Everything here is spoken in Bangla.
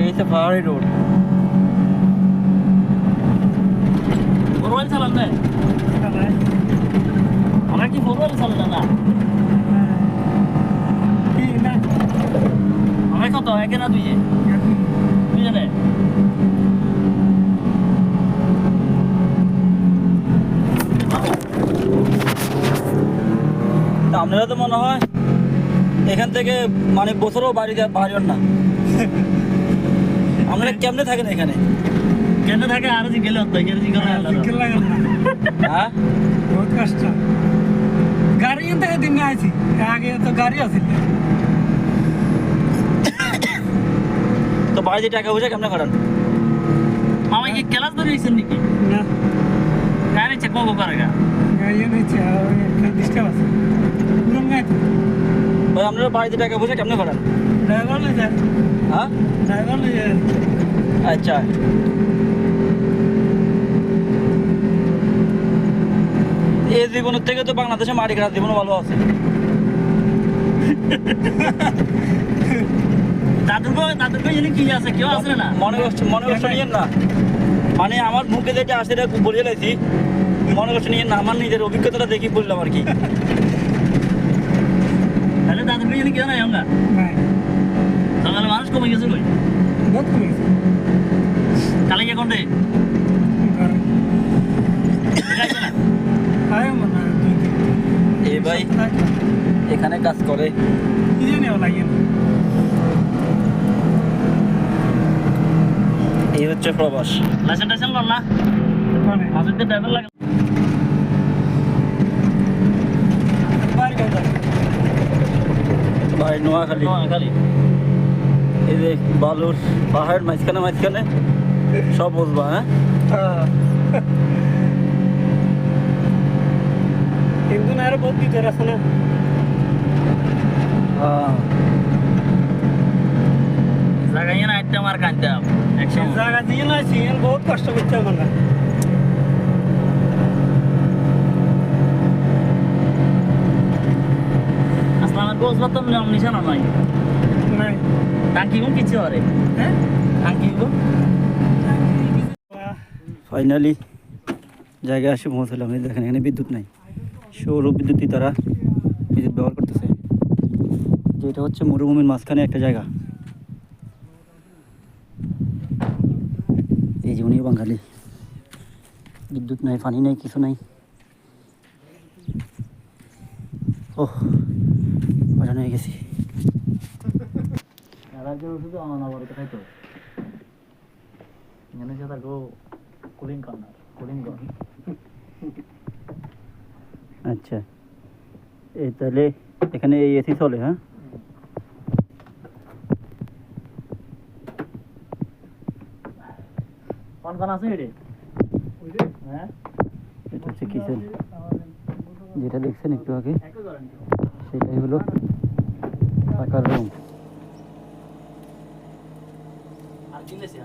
হচ্ছে পাহাড়ি রোড। ফোরওয়াল চালান না আমরা কি ফোরওয়াল চালান না আমরা কত একে না দুইয়ে দুইজনে আপনারা তো মনে হয় এখান থেকে মানে বছরও বাড়ির না। আপনারা কেমনে থাকেন এখানে? কেন থাকে আরো জিজ্ঞেস হতো হ্যাঁ বহুত কষ্ট গাড়ি থেকে দিন আইছি আগে তো গাড়ি আছে তো বাড়িতে টাকা পয়সা কেমনে করেন? মামা কি ক্লাস ধরে হয়েছেন নাকি না গাড়ি চেক করবো করে গা গাড়ি নিচ্ছে একটা ডিস্টার্ব আছে পুরন গাড়ি ভাই আপনারা বাড়িতে টাকা পয়সা কেমনে করেন? ড্রাইভার লই যায় হ্যাঁ ড্রাইভার লই যায় আচ্ছা এই জীবনের থেকে তো বাংলাদেশে মাটি কাটার জীবন ভালো আছে। দাদুকে জানি কি আছে কেউ আসে না মনে কষ্ট নিয়েন না, মানে আমার মুখে যেটা আসে এটা বলে লাইছি, মনে কষ্ট নিয়েন না, আমার নিজের অভিজ্ঞতাটা দেখি বললাম আর কি। তাহলে দাদুকে জানি কেউ নাই আমরা সকালে মানুষ কমে গেছে কই বহুত কমে গেছে কালে গিয়ে কোনটে আয় মনে এ ভাই এখানে কাজ করে কি জানি লাগে এই হচ্ছে প্রবাস। লাইসেন্স টাইসেন্স লন না মানে মাঝে ড্রাইভার লাগে বাড়ি গেছে ভাই নোয়াখালী খালি এই যে বালুর পাহাড় মাঝখানে সব বুঝবা। হ্যাঁ কিন্তু না আরো বহুত ভিতর আছে না জায়গায় না একটা মার কানতাম একসময় জায়গা দিয়ে না সিএন বহুত কষ্ট করতে হবে না আসলে আমার গোছ বাতম নিশানো নাই নাই টাঙ্কি গুম কিছু আরে হ্যাঁ টাঙ্কি গুম ফাইনালি জায়গায় এসে পৌঁছলাম। এই দেখেন এখানে বিদ্যুৎ নাই, সৌর বিদ্যুৎই তারা বিদ্যুৎ ব্যবহার করতেছে। যেটা হচ্ছে মরুভূমির মাঝখানে একটা জায়গা। এই যে উনিও বাঙালি, বিদ্যুৎ নাই, পানি নেই, কিছু নাই। ওহ বাজানো হয়ে গেছি। রাজ্যের ওষুধ অনাবরত খাইতো এখানে যে থাকো কুলিং কর্নার কুলিং কর্নার আচ্ছা এই তাহলে এখানে এই এসি চলে? হ্যাঁ কোন আছে রে হ্যাঁ এটা হচ্ছে কিচেন, যেটা দেখছেন একটু আগে সেটাই হলো থাকার রুম। আর কি লেছে